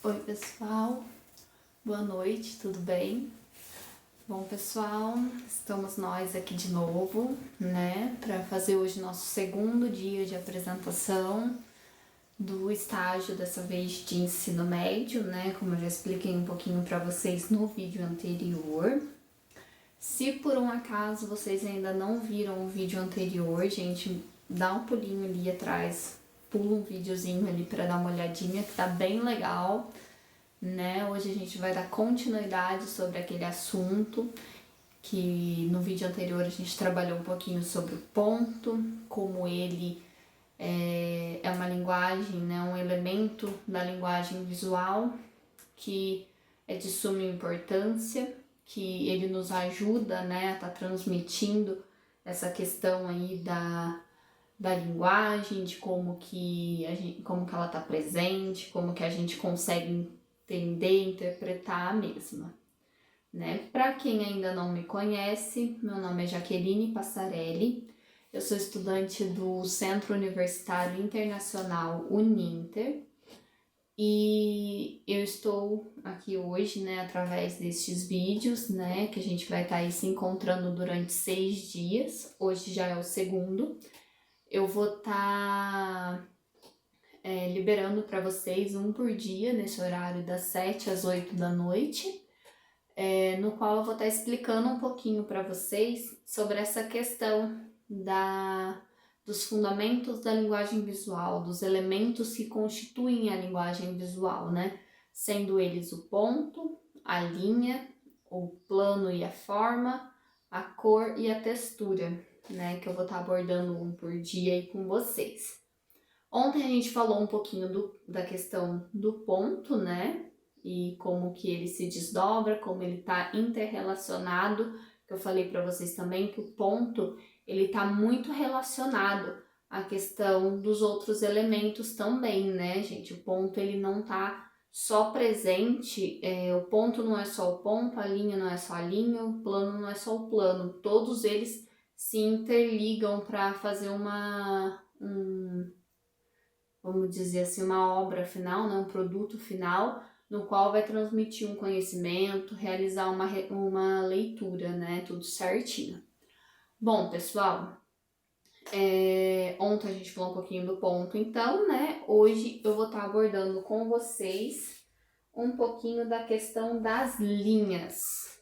Oi pessoal, boa noite, tudo bem? Bom pessoal, estamos nós aqui de novo, né, para fazer hoje nosso segundo dia de apresentação do estágio, dessa vez de ensino médio, né, como eu já expliquei um pouquinho para vocês no vídeo anterior. Se por um acaso vocês ainda não viram o vídeo anterior, gente, dá um pulinho ali atrás, pula um videozinho ali para dar uma olhadinha, que tá bem legal, né? Hoje a gente vai dar continuidade sobre aquele assunto que no vídeo anterior a gente trabalhou um pouquinho sobre o ponto, como ele é uma linguagem, né, um elemento da linguagem visual que é de suma importância, que ele nos ajuda, né, a estar transmitindo essa questão aí da linguagem, de como que ela está presente, como que a gente consegue entender, interpretar a mesma, né? Para quem ainda não me conhece, meu nome é Jaqueline Passarelli, eu sou estudante do Centro Universitário Internacional Uninter e eu estou aqui hoje, né, através destes vídeos, né, que a gente vai estar aí se encontrando durante 6 dias, hoje já é o segundo. Eu vou estar liberando para vocês um por dia, nesse horário das 7 às 8 da noite, no qual eu vou estar explicando um pouquinho para vocês sobre essa questão dos fundamentos da linguagem visual, dos elementos que constituem a linguagem visual, né? Sendo eles o ponto, a linha, o plano e a forma, a cor e a textura, né? Que eu vou estar abordando um por dia aí com vocês. Ontem a gente falou um pouquinho da questão do ponto, né? E como que ele se desdobra, como ele está interrelacionado. Eu falei para vocês também que o ponto, ele está muito relacionado à questão dos outros elementos também, né, gente? O ponto, ele não está só presente, o ponto não é só o ponto, a linha não é só a linha, o plano não é só o plano. Todos eles se interligam para fazer vamos dizer assim, uma obra final, né, um produto final, no qual vai transmitir um conhecimento, realizar uma leitura, né, tudo certinho. Bom, pessoal, ontem a gente falou um pouquinho do ponto, então, né, hoje eu vou estar abordando com vocês um pouquinho da questão das linhas.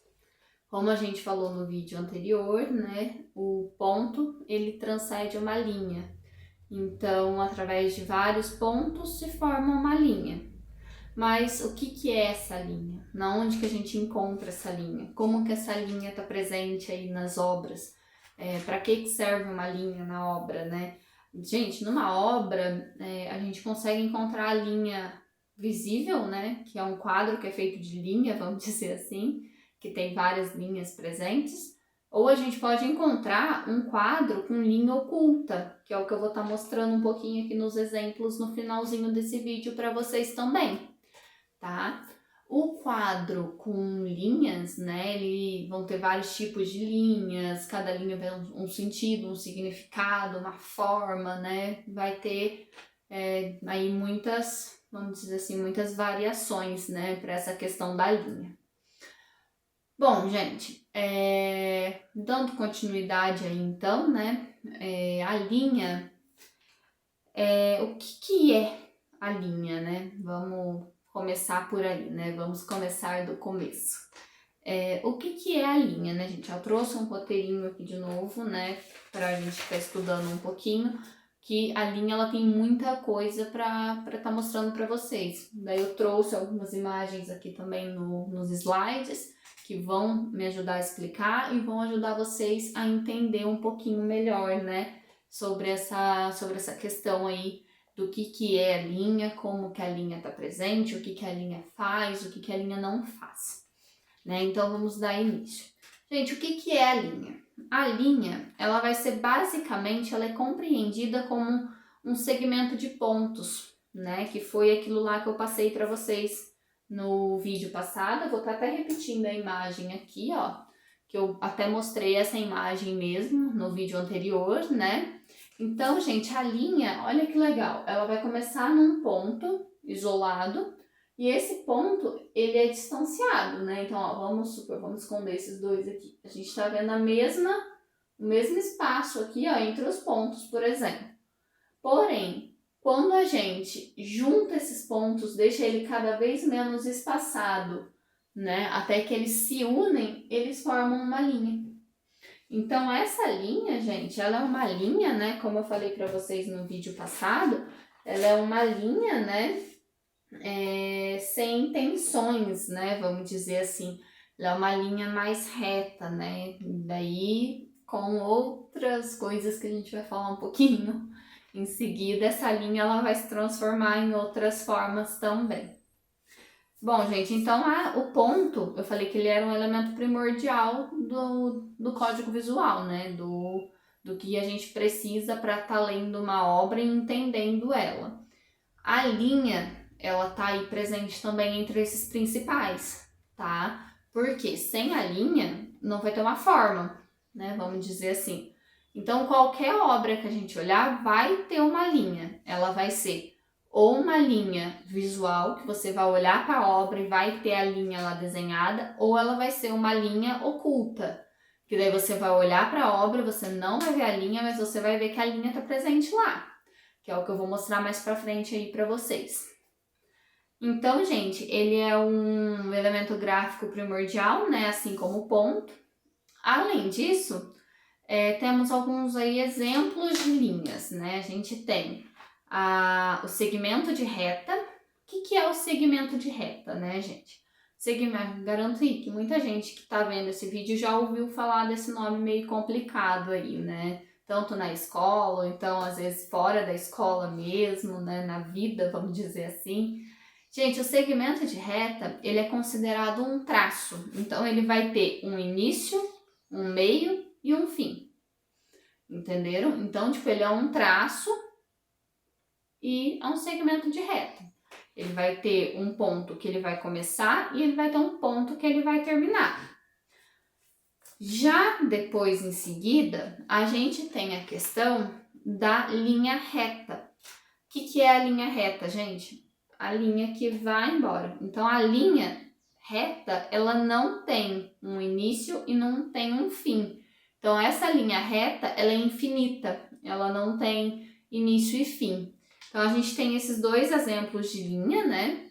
Como a gente falou no vídeo anterior, né, o ponto, ele transcende uma linha. Então, através de vários pontos se forma uma linha. Mas o que é essa linha? Na onde que a gente encontra essa linha? Como que essa linha está presente aí nas obras? Para que serve uma linha na obra, né? Gente, numa obra a gente consegue encontrar a linha visível, né? Que é um quadro que é feito de linha, vamos dizer assim, que tem várias linhas presentes. Ou a gente pode encontrar um quadro com linha oculta, que é o que eu vou estar mostrando um pouquinho aqui nos exemplos no finalzinho desse vídeo para vocês também, tá? O quadro com linhas, né, vão ter vários tipos de linhas, cada linha vai um sentido, um significado, uma forma, né? Vai ter aí muitas, vamos dizer assim, muitas variações, né, para essa questão da linha. Bom, gente, dando continuidade aí então, né, a linha, o que é a linha, né? Vamos começar por aí, né? Vamos começar do começo. O que é a linha, né, gente? Eu trouxe um roteirinho aqui de novo, né, pra gente estar estudando um pouquinho, que a linha, ela tem muita coisa pra estar mostrando pra vocês. Daí eu trouxe algumas imagens aqui também nos slides, que vão me ajudar a explicar e vão ajudar vocês a entender um pouquinho melhor, né, sobre essa questão aí do que é a linha, como que a linha está presente, o que a linha faz, o que a linha não faz, né? Então vamos dar início. Gente, o que é a linha? A linha, ela vai ser basicamente, ela é compreendida como um segmento de pontos, né? Que foi aquilo lá que eu passei para vocês no vídeo passado. Eu vou estar até repetindo a imagem aqui, ó, que eu até mostrei essa imagem mesmo no vídeo anterior, né? Então, gente, a linha, olha que legal, ela vai começar num ponto isolado E esse ponto, ele é distanciado, né? Então, ó, vamos supor, vamos esconder esses dois aqui. A gente tá vendo o mesmo espaço aqui, ó, entre os pontos, por exemplo. Porém, quando a gente junta esses pontos, deixa ele cada vez menos espaçado, né? Até que eles se unem, eles formam uma linha. Então, essa linha, gente, ela é uma linha, né? Como eu falei para vocês no vídeo passado, ela é uma linha, né? Sem tensões, né? Vamos dizer assim. Ela é uma linha mais reta, né? Daí, com outras coisas que a gente vai falar um pouquinho em seguida, essa linha ela vai se transformar em outras formas também. Bom, gente, então o ponto, eu falei que ele era um elemento primordial do código visual, né? Do que a gente precisa para estar lendo uma obra e entendendo ela. A linha, ela tá aí presente também entre esses principais, tá? Porque sem a linha não vai ter uma forma, né? Vamos dizer assim. Então, qualquer obra que a gente olhar vai ter uma linha. Ela vai ser ou uma linha visual, que você vai olhar para a obra e vai ter a linha lá desenhada, ou ela vai ser uma linha oculta, que daí você vai olhar para a obra, você não vai ver a linha, mas você vai ver que a linha está presente lá, que é o que eu vou mostrar mais para frente aí para vocês. Então, gente, ele é um elemento gráfico primordial, né, assim como o ponto. Além disso, temos alguns aí exemplos de linhas, né? A gente tem o segmento de reta. O que é o segmento de reta, né, gente? Garanto aí que muita gente que está vendo esse vídeo já ouviu falar desse nome meio complicado aí, né? Tanto na escola, ou então às vezes fora da escola mesmo, né? Na vida, vamos dizer assim. Gente, o segmento de reta, ele é considerado um traço. Então, ele vai ter um início, um meio e um fim. Entenderam? Então, tipo, ele é um traço e é um segmento de reta. Ele vai ter um ponto que ele vai começar e ele vai ter um ponto que ele vai terminar. Já depois, em seguida, a gente tem a questão da linha reta. O que é a linha reta, gente? A linha que vai embora. Então, a linha reta, ela não tem um início e não tem um fim. Então, essa linha reta, ela é infinita. Ela não tem início e fim. Então, a gente tem esses dois exemplos de linha, né?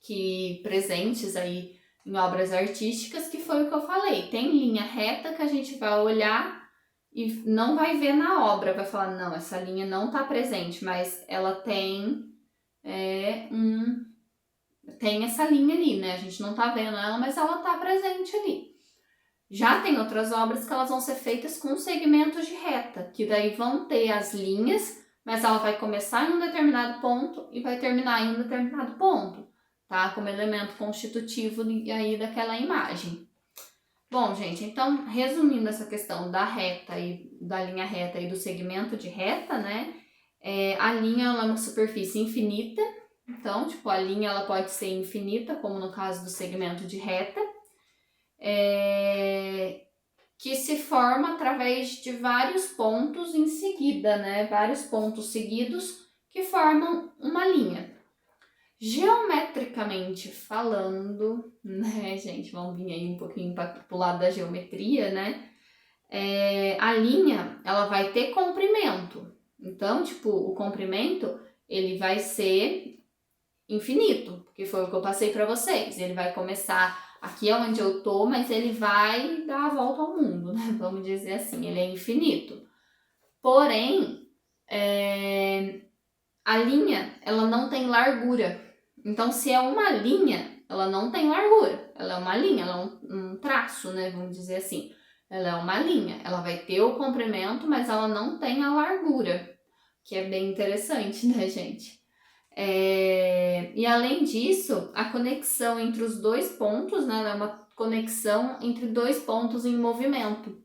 Que presentes aí em obras artísticas, que foi o que eu falei. Tem linha reta que a gente vai olhar e não vai ver na obra. Vai falar, não, essa linha não está presente, mas ela tem tem essa linha ali, né? A gente não tá vendo ela, mas ela tá presente ali. Já tem outras obras que elas vão ser feitas com segmentos de reta, que daí vão ter as linhas, mas ela vai começar em um determinado ponto e vai terminar em um determinado ponto, tá? Como elemento constitutivo aí daquela imagem. Bom, gente, então, resumindo essa questão da reta e da linha reta e do segmento de reta, né? A linha ela é uma superfície infinita, então, tipo, a linha ela pode ser infinita, como no caso do segmento de reta, que se forma através de vários pontos em seguida, né? Vários pontos seguidos que formam uma linha. Geometricamente falando, né, gente? Vamos vir aí um pouquinho para o lado da geometria, né? A linha, ela vai ter comprimento. Então, tipo, o comprimento, ele vai ser infinito, porque foi o que eu passei para vocês. Ele vai começar aqui é onde eu tô, mas ele vai dar a volta ao mundo, né? Vamos dizer assim, ele é infinito. Porém, a linha, ela não tem largura. Então, se é uma linha, ela não tem largura. Ela é uma linha, ela é um traço, né? Vamos dizer assim. Ela é uma linha, ela vai ter o comprimento, mas ela não tem a largura, que é bem interessante, né, gente? E além disso, a conexão entre os dois pontos, né, é uma conexão entre dois pontos em movimento.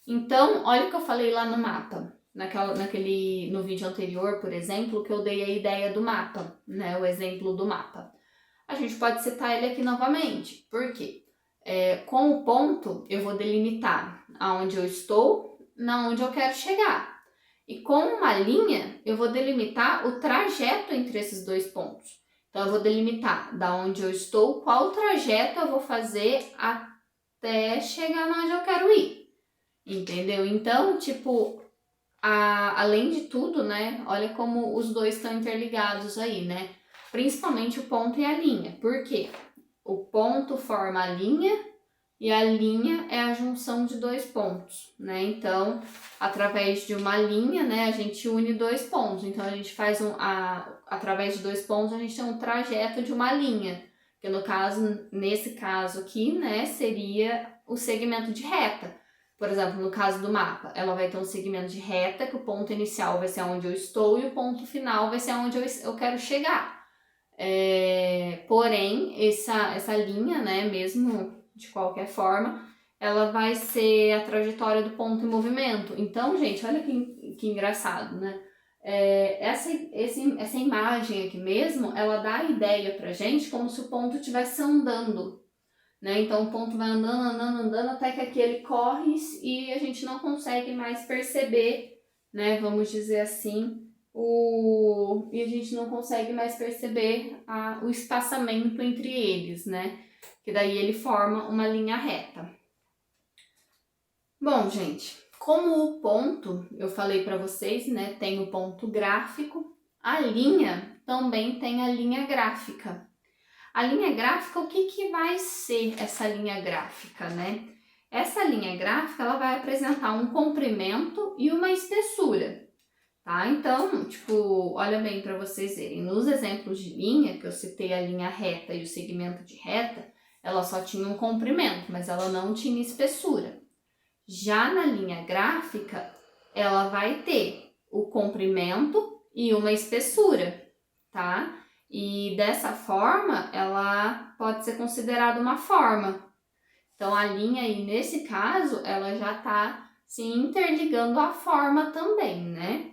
Então, olha o que eu falei lá no mapa, no vídeo anterior, por exemplo, que eu dei a ideia do mapa, né, o exemplo do mapa. A gente pode citar ele aqui novamente, por quê? Com o ponto, eu vou delimitar aonde eu estou, na onde eu quero chegar. E com uma linha, eu vou delimitar o trajeto entre esses dois pontos. Então, eu vou delimitar da onde eu estou, qual trajeto eu vou fazer até chegar onde eu quero ir, entendeu? Então, tipo, além de tudo, né, olha como os dois estão interligados aí, né? Principalmente o ponto e a linha. Por quê? O ponto forma a linha e a linha é a junção de dois pontos, né? Então, através de uma linha, né, a gente une dois pontos. Então, a gente faz através de dois pontos, a gente tem um trajeto de uma linha. Que no caso, nesse caso aqui, né, seria o segmento de reta. Por exemplo, no caso do mapa, ela vai ter um segmento de reta, que o ponto inicial vai ser onde eu estou e o ponto final vai ser onde eu quero chegar. Porém, essa linha, né, mesmo de qualquer forma, ela vai ser a trajetória do ponto em movimento. Então, gente, olha que engraçado, né? Essa imagem aqui mesmo, ela dá a ideia pra gente como se o ponto estivesse andando, né? Então, o ponto vai andando, até que aqui ele corre e a gente não consegue mais perceber, né? Vamos dizer assim, e a gente não consegue mais perceber o espaçamento entre eles, né? Que daí ele forma uma linha reta. Bom, gente, como o ponto, eu falei para vocês, né, tem o ponto gráfico, a linha também tem a linha gráfica. A linha gráfica, o que vai ser essa linha gráfica, né? Essa linha gráfica, ela vai apresentar um comprimento e uma espessura, tá? Então, tipo, olha bem para vocês verem, nos exemplos de linha, que eu citei a linha reta e o segmento de reta, ela só tinha um comprimento, mas ela não tinha espessura. Já na linha gráfica, ela vai ter o comprimento e uma espessura, tá? E dessa forma, ela pode ser considerada uma forma. Então, a linha aí, nesse caso, ela já está se interligando à forma também, né?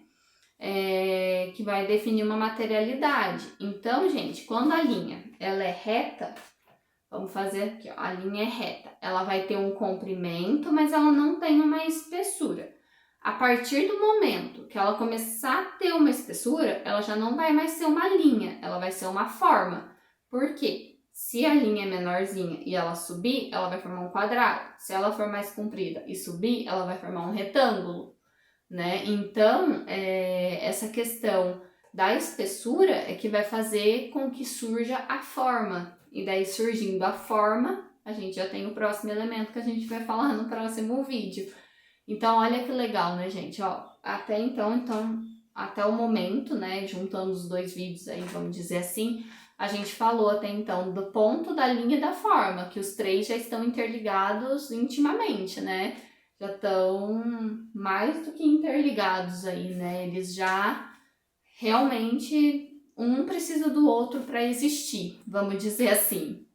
Que vai definir uma materialidade. Então, gente, quando a linha ela é reta, vamos fazer aqui, ó, a linha é reta. Ela vai ter um comprimento, mas ela não tem uma espessura. A partir do momento que ela começar a ter uma espessura, ela já não vai mais ser uma linha, ela vai ser uma forma. Por quê? Se a linha é menorzinha e ela subir, ela vai formar um quadrado. Se ela for mais comprida e subir, ela vai formar um retângulo, né? Então, essa questão da espessura é que vai fazer com que surja a forma. E daí, surgindo a forma, a gente já tem o próximo elemento que a gente vai falar no próximo vídeo. Então, olha que legal, né, gente? Ó, até até o momento, né, juntando os dois vídeos aí, vamos dizer assim, a gente falou até então do ponto, da linha e da forma, que os três já estão interligados intimamente, né? Já estão mais do que interligados aí, né? Eles já realmente um precisa do outro para existir, vamos dizer assim.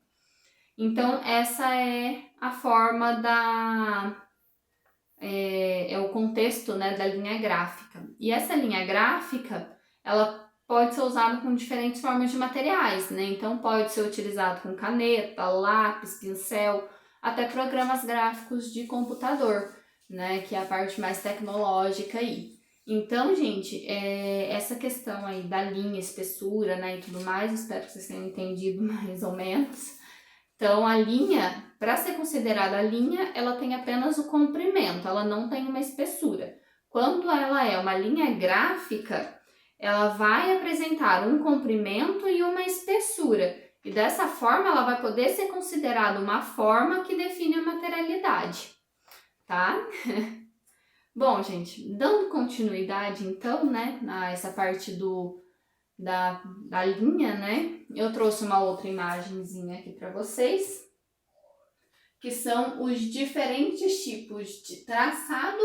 Então, essa é a forma é o contexto, né, da linha gráfica. E essa linha gráfica, ela pode ser usada com diferentes formas de materiais, né? Então, pode ser utilizado com caneta, lápis, pincel, até programas gráficos de computador, né? Que é a parte mais tecnológica aí. Então, gente, essa questão aí da linha, espessura, né, e tudo mais, espero que vocês tenham entendido mais ou menos. Então, a linha, para ser considerada a linha, ela tem apenas o comprimento, ela não tem uma espessura. Quando ela é uma linha gráfica, ela vai apresentar um comprimento e uma espessura. E dessa forma, ela vai poder ser considerada uma forma que define a materialidade, tá? Bom, gente, dando continuidade, então, né, essa parte da linha, né, eu trouxe uma outra imagenzinha aqui para vocês, que são os diferentes tipos de traçado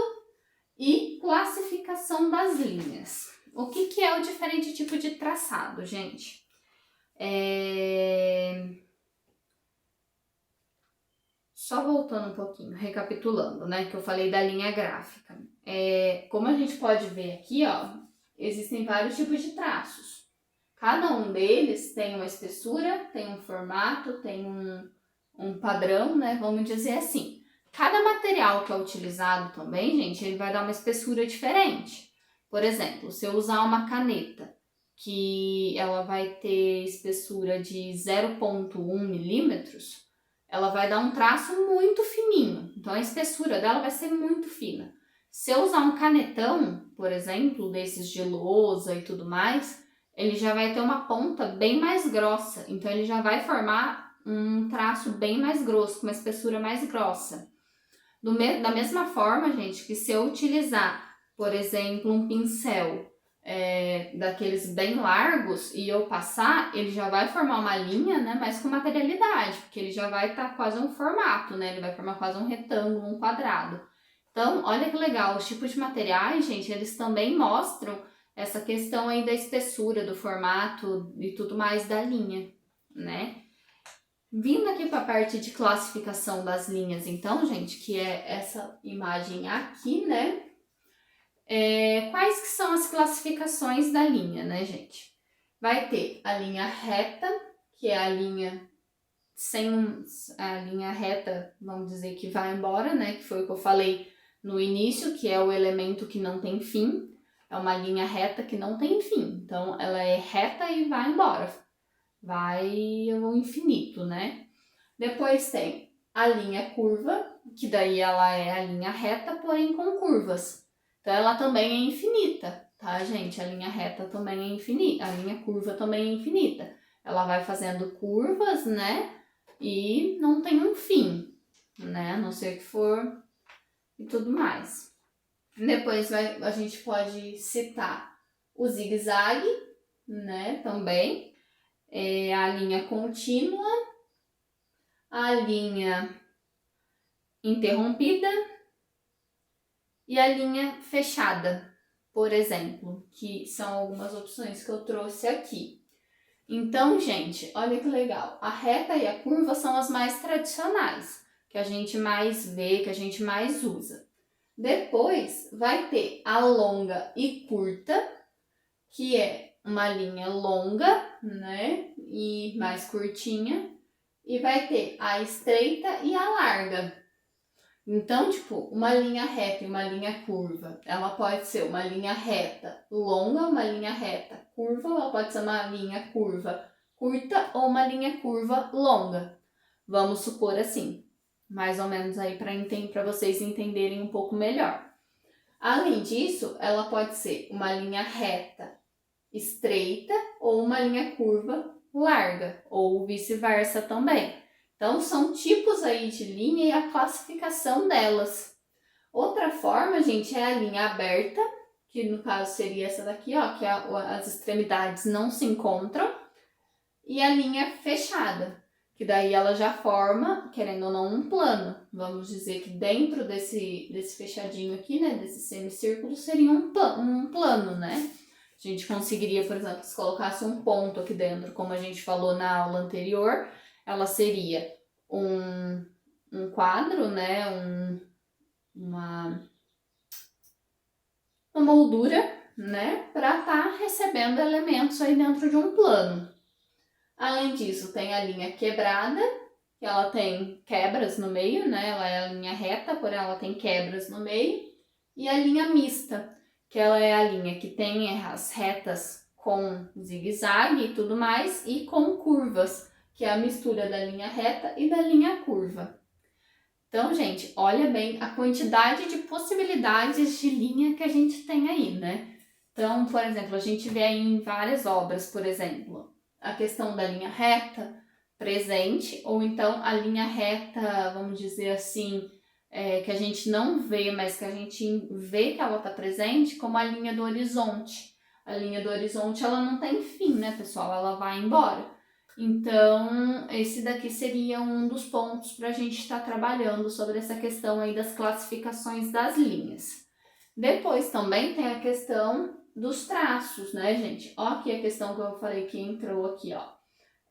e classificação das linhas. O que é o diferente tipo de traçado, gente? Só voltando um pouquinho, recapitulando, né, que eu falei da linha gráfica. Como a gente pode ver aqui, ó, existem vários tipos de traços. Cada um deles tem uma espessura, tem um formato, tem um padrão, né, vamos dizer assim. Cada material que é utilizado também, gente, ele vai dar uma espessura diferente. Por exemplo, se eu usar uma caneta, que ela vai ter espessura de 0,1 milímetros, ela vai dar um traço muito fininho. Então a espessura dela vai ser muito fina. Se eu usar um canetão, por exemplo, desses de lousa e tudo mais, ele já vai ter uma ponta bem mais grossa. Então ele já vai formar um traço bem mais grosso, com uma espessura mais grossa. Da mesma forma, gente, que se eu utilizar, por exemplo, um pincel daqueles bem largos e eu passar, ele já vai formar uma linha, né, mas com materialidade, porque ele já vai estar quase um formato, né, ele vai formar quase um retângulo, um quadrado. Então, olha que legal, os tipos de materiais, gente, eles também mostram essa questão aí da espessura, do formato e tudo mais da linha, né. Vindo aqui para a parte de classificação das linhas, então, gente, que é essa imagem aqui, né? Quais que são as classificações da linha, né, gente? Vai ter a linha reta, que é a linha a linha reta, vamos dizer, que vai embora, né? Que foi o que eu falei no início, que é o elemento que não tem fim. É uma linha reta que não tem fim. Então, ela é reta e vai embora. Vai ao infinito, né? Depois tem a linha curva, que daí ela é a linha reta, porém com curvas. Então ela também é infinita, tá, gente? A linha reta também é infinita, a linha curva também é infinita. Ela vai fazendo curvas, né? E não tem um fim, né? A não ser que for e tudo mais. Depois a gente pode citar o zigue-zague, né? Também. A linha contínua, a linha interrompida e a linha fechada, por exemplo, que são algumas opções que eu trouxe aqui. Então, gente, olha que legal. A reta e a curva são as mais tradicionais, que a gente mais vê, que a gente mais usa. Depois vai ter a longa e curta, que é uma linha longa, né, e mais curtinha. E vai ter a estreita e a larga. Então, tipo, uma linha reta e uma linha curva, ela pode ser uma linha reta longa, uma linha reta curva, ou ela pode ser uma linha curva curta ou uma linha curva longa. Vamos supor assim, mais ou menos aí para vocês entenderem um pouco melhor. Além disso, ela pode ser uma linha reta estreita ou uma linha curva larga, ou vice-versa também. Então, são tipos aí de linha e a classificação delas. Outra forma, gente, é a linha aberta, que no caso seria essa daqui, ó, que as extremidades não se encontram, e a linha fechada, que daí ela já forma, querendo ou não, um plano. Vamos dizer que dentro desse fechadinho aqui, né, desse semicírculo, seria um plano, né? A gente conseguiria, por exemplo, se colocasse um ponto aqui dentro, como a gente falou na aula anterior, ela seria um quadro, né? Uma moldura, né? Para estar recebendo elementos aí dentro de um plano. Além disso, tem a linha quebrada, que ela tem quebras no meio, né? Ela é a linha reta, porém ela tem quebras no meio. E a linha mista, que ela é a linha que tem as retas com zigue-zague e tudo mais, e com curvas, que é a mistura da linha reta e da linha curva. Então, gente, olha bem a quantidade de possibilidades de linha que a gente tem aí, né? Então, por exemplo, a gente vê aí em várias obras, por exemplo, a questão da linha reta presente, ou então a linha reta, vamos dizer assim, que a gente não vê, mas que a gente vê que ela está presente, como a linha do horizonte. A linha do horizonte, ela não tem fim, né, pessoal? Ela vai embora. Então, esse daqui seria um dos pontos para a gente estar trabalhando sobre essa questão aí das classificações das linhas. Depois também tem a questão dos traços, né, gente? Ó aqui a questão que eu falei que entrou aqui, ó.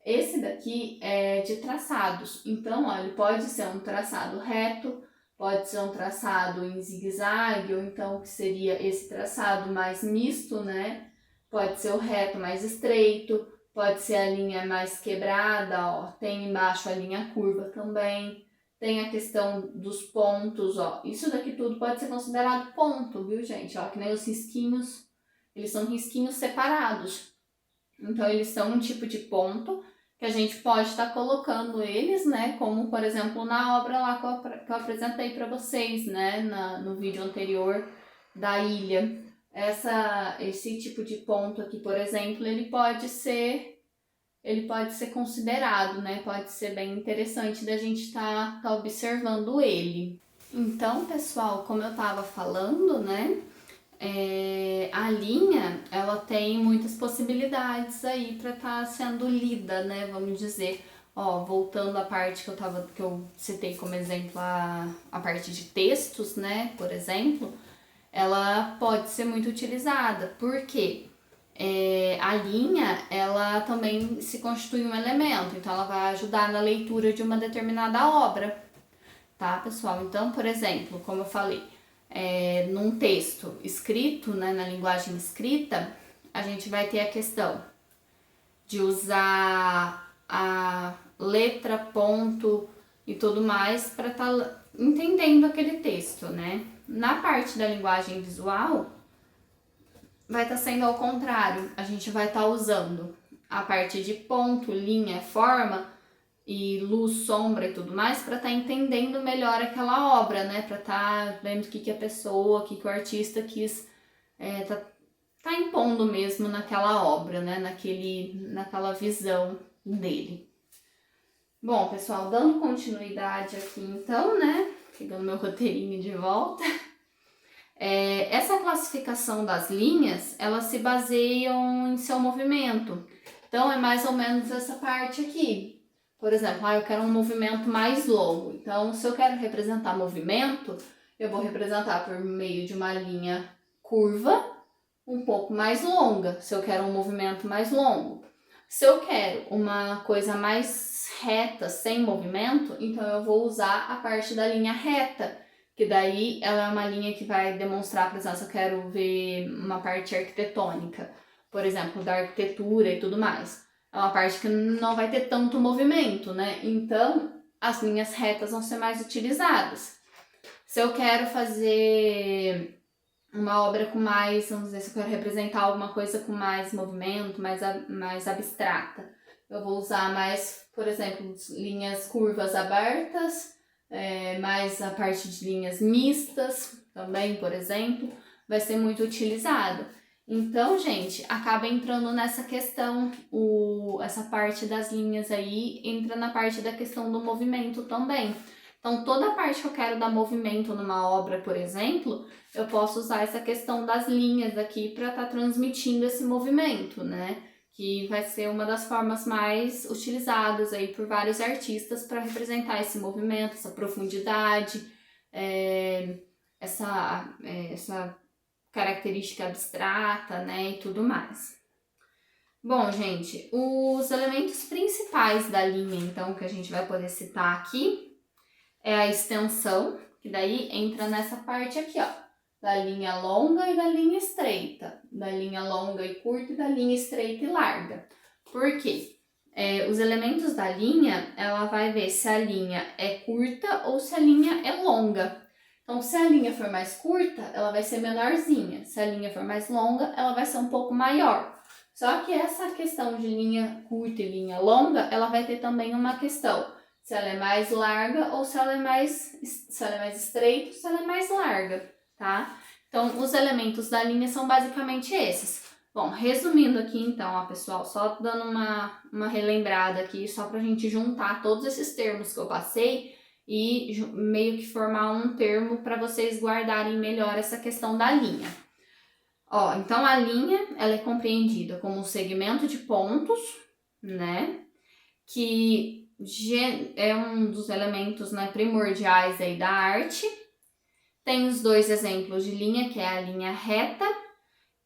Esse daqui é de traçados. Então, ó, ele pode ser um traçado reto, pode ser um traçado em zigue-zague, ou então que seria esse traçado mais misto, né? Pode ser o reto mais estreito, pode ser a linha mais quebrada, ó. Tem embaixo a linha curva também. Tem a questão dos pontos, ó. Isso daqui tudo pode ser considerado ponto, viu, gente? Ó, que nem os risquinhos, eles são risquinhos separados. Então, eles são um tipo de ponto que a gente pode estar colocando eles, né? Como, por exemplo, na obra lá que eu apresentei para vocês, né? No vídeo anterior da ilha. Esse tipo de ponto aqui, por exemplo, ele pode ser considerado, né? Pode ser bem interessante da gente estar observando ele. Então, pessoal, como eu estava falando, né? A linha, ela tem muitas possibilidades aí para estar sendo lida, né? Vamos dizer, ó, voltando à parte que eu citei como exemplo, a parte de textos, né? Por exemplo, ela pode ser muito utilizada, porque a linha, ela também se constitui um elemento, então ela vai ajudar na leitura de uma determinada obra, tá, pessoal? Então, por exemplo, como eu falei, num texto escrito, né, na linguagem escrita, a gente vai ter a questão de usar a letra, ponto e tudo mais para estar entendendo aquele texto, né? Na parte da linguagem visual, vai estar sendo ao contrário. A gente vai estar usando a parte de ponto, linha, forma e luz, sombra e tudo mais para estar entendendo melhor aquela obra, né? Para estar vendo o que a pessoa, o que o artista quis tá impondo mesmo naquela obra, né? Naquela visão dele. Bom, pessoal, dando continuidade aqui então, né? Pegando meu roteirinho de volta. Essa classificação das linhas, elas se baseiam em seu movimento. Então, é mais ou menos essa parte aqui. Por exemplo, eu quero um movimento mais longo. Então, se eu quero representar movimento, eu vou representar por meio de uma linha curva um pouco mais longa, se eu quero um movimento mais longo. Se eu quero uma coisa mais reta, sem movimento, então eu vou usar a parte da linha reta, que daí ela é uma linha que vai demonstrar, por exemplo, se eu quero ver uma parte arquitetônica, por exemplo, da arquitetura e tudo mais. É uma parte que não vai ter tanto movimento, né? Então, as linhas retas vão ser mais utilizadas. Se eu quero fazer uma obra com mais, vamos dizer, se eu quero representar alguma coisa com mais movimento, mais abstrata, eu vou usar mais, por exemplo, linhas curvas abertas, mais a parte de linhas mistas também, por exemplo, vai ser muito utilizado. Então, gente, acaba entrando nessa questão, essa parte das linhas aí entra na parte da questão do movimento também. Então, toda a parte que eu quero dar movimento numa obra, por exemplo, eu posso usar essa questão das linhas aqui para estar transmitindo esse movimento, né? Que vai ser uma das formas mais utilizadas aí por vários artistas para representar esse movimento, essa profundidade, essa característica abstrata, né, e tudo mais. Bom, gente, os elementos principais da linha, então, que a gente vai poder citar aqui, é a extensão, que daí entra nessa parte aqui, ó, da linha longa e da linha estreita, da linha longa e curta e da linha estreita e larga. Por quê? Os elementos da linha, ela vai ver se a linha é curta ou se a linha é longa. Então, se a linha for mais curta, ela vai ser menorzinha. Se a linha for mais longa, ela vai ser um pouco maior. Só que essa questão de linha curta e linha longa, ela vai ter também uma questão. Se ela é mais larga ou se ela é mais estreita ou se ela é mais larga, tá? Então, os elementos da linha são basicamente esses. Bom, resumindo aqui então, ó, pessoal, só dando uma relembrada aqui, só pra gente juntar todos esses termos que eu passei e meio que formar um termo para vocês guardarem melhor essa questão da linha. Ó, então a linha, ela é compreendida como um segmento de pontos, né, que é um dos elementos, né, primordiais aí da arte. Tem os dois exemplos de linha, que é a linha reta,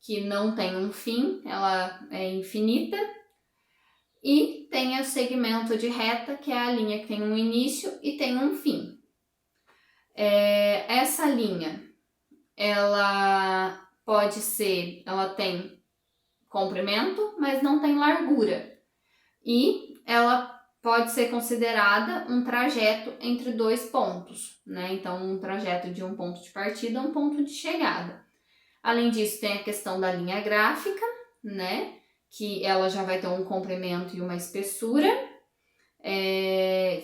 que não tem um fim, ela é infinita, e tem o segmento de reta, que é a linha que tem um início e tem um fim. Essa linha, ela tem comprimento, mas não tem largura. E ela pode ser considerada um trajeto entre dois pontos, né? Então, um trajeto de um ponto de partida a um ponto de chegada. Além disso, tem a questão da linha gráfica, né? que ela já vai ter um comprimento e uma espessura,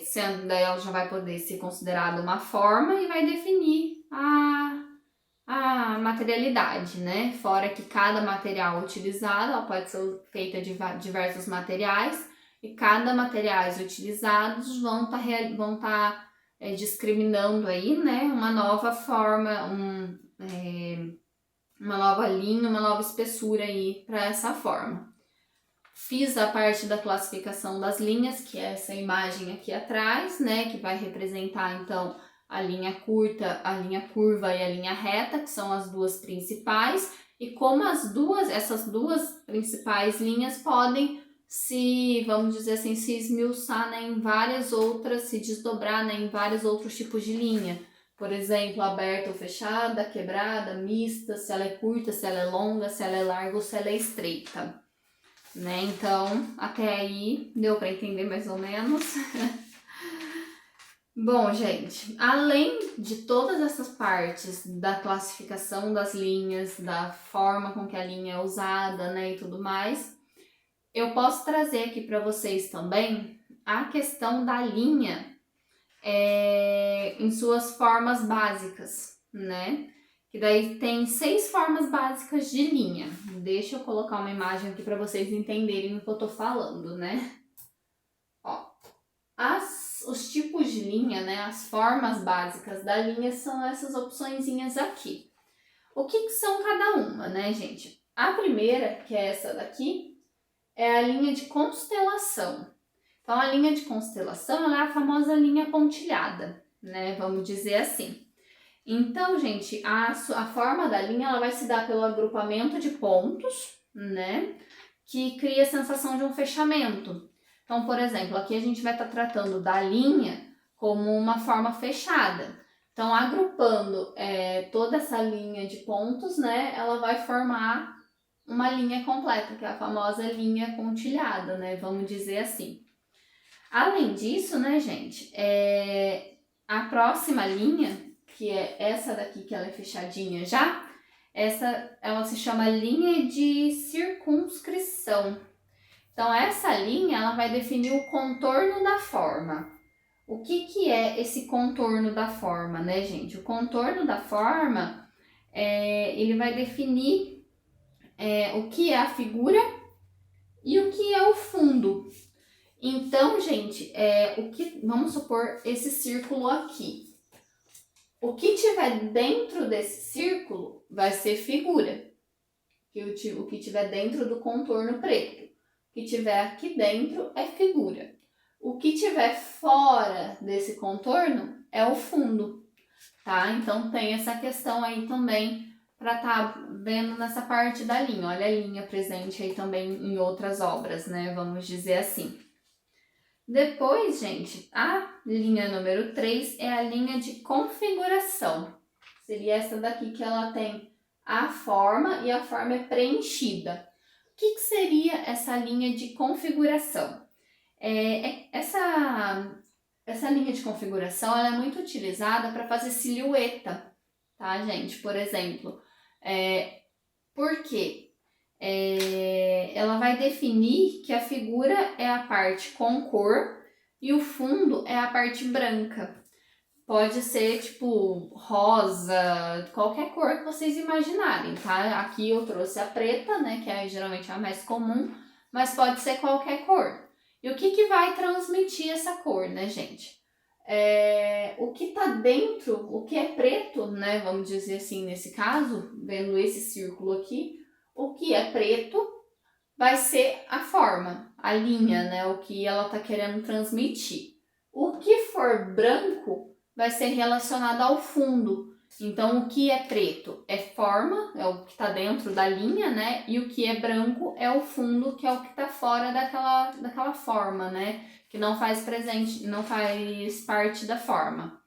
sendo daí ela já vai poder ser considerada uma forma e vai definir a materialidade, né? Fora que cada material utilizado, ela pode ser feita de diversos materiais, e cada materiais utilizados vão tá discriminando aí, né, uma nova forma, uma nova linha, uma nova espessura aí para essa forma. Fiz a parte da classificação das linhas, que é essa imagem aqui atrás, né, que vai representar então a linha curta, a linha curva e a linha reta, que são as duas principais, e como essas duas principais linhas podem vamos dizer assim, se esmiuçar, né, em várias outras, se desdobrar, né, em vários outros tipos de linha. Por exemplo, aberta ou fechada, quebrada, mista, se ela é curta, se ela é longa, se ela é larga ou se ela é estreita. Né? Então, até aí deu para entender mais ou menos. Bom, gente, além de todas essas partes da classificação das linhas, da forma com que a linha é usada, né, e tudo mais, eu posso trazer aqui para vocês também a questão da linha em suas formas básicas, né? Que daí tem 6 formas básicas de linha. Deixa eu colocar uma imagem aqui para vocês entenderem o que eu tô falando, né? Ó, os tipos de linha, né? As formas básicas da linha são essas opçõezinhas aqui. O que são cada uma, né, gente? A primeira, que é essa daqui, é a linha de constelação. Então, a linha de constelação ela é a famosa linha pontilhada, né? Vamos dizer assim. Então, gente, a forma da linha ela vai se dar pelo agrupamento de pontos, né? Que cria a sensação de um fechamento. Então, por exemplo, aqui a gente vai estar tratando da linha como uma forma fechada. Então, agrupando toda essa linha de pontos, né? Ela vai formar uma linha completa, que é a famosa linha pontilhada, né? Vamos dizer assim. Além disso, né, gente, a próxima linha, que é essa daqui, que ela é fechadinha já, ela se chama linha de circunscrição. Então, essa linha, ela vai definir o contorno da forma. O que é esse contorno da forma, né, gente? O contorno da forma, ele vai definir o que é a figura e o que é o fundo. Então, gente, vamos supor esse círculo aqui. O que tiver dentro desse círculo vai ser figura. O que tiver dentro do contorno preto. O que tiver aqui dentro é figura. O que tiver fora desse contorno é o fundo, tá? Então, tem essa questão aí também para estar vendo nessa parte da linha. Olha a linha presente aí também em outras obras, né? Vamos dizer assim. Depois, gente, a linha número 3 é a linha de configuração. Seria essa daqui que ela tem a forma e a forma é preenchida. O que seria essa linha de configuração? Essa linha de configuração ela é muito utilizada para fazer silhueta, tá, gente? Por exemplo, por quê? Ela vai definir que a figura é a parte com cor e o fundo é a parte branca. Pode ser tipo rosa, qualquer cor que vocês imaginarem, tá? Aqui eu trouxe a preta, né, que é geralmente a mais comum, mas pode ser qualquer cor. E o que vai transmitir essa cor, né, gente? O que tá dentro, o que é preto, né, vamos dizer assim, nesse caso, vendo esse círculo aqui, o que é preto vai ser a forma, a linha, né? O que ela está querendo transmitir. O que for branco vai ser relacionado ao fundo. Então, o que é preto é forma, é o que está dentro da linha, né? E o que é branco é o fundo, que é o que está fora daquela forma, né? Que não faz parte da forma.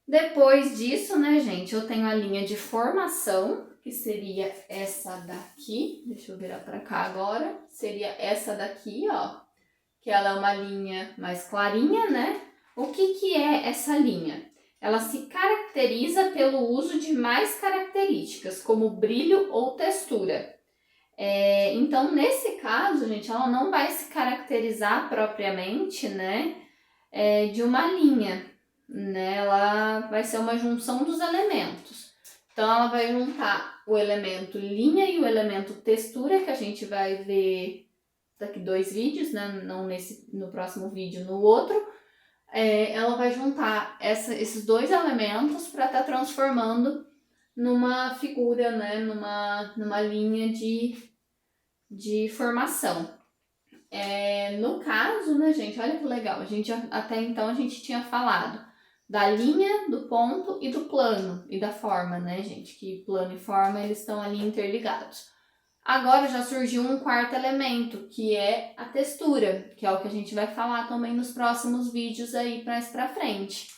Depois disso, né, gente, eu tenho a linha de formação, que seria essa daqui. Deixa eu virar para cá agora. Seria essa daqui, ó, que ela é uma linha mais clarinha, né? O que é essa linha? Ela se caracteriza pelo uso de mais características, como brilho ou textura. Então, nesse caso, gente, ela não vai se caracterizar propriamente, né, de uma linha, né? Ela vai ser uma junção dos elementos. Então, ela vai juntar o elemento linha e o elemento textura, que a gente vai ver daqui 2 vídeos, né? Não no próximo vídeo, no outro. Ela vai juntar esses 2 elementos para estar transformando numa figura, né? Numa linha de formação. No caso, né, gente, olha que legal, até então a gente tinha falado da linha, do ponto e do plano e da forma, né, gente, que plano e forma eles estão ali interligados. Agora já surgiu um 4º elemento, que é a textura, que é o que a gente vai falar também nos próximos vídeos aí mais pra frente.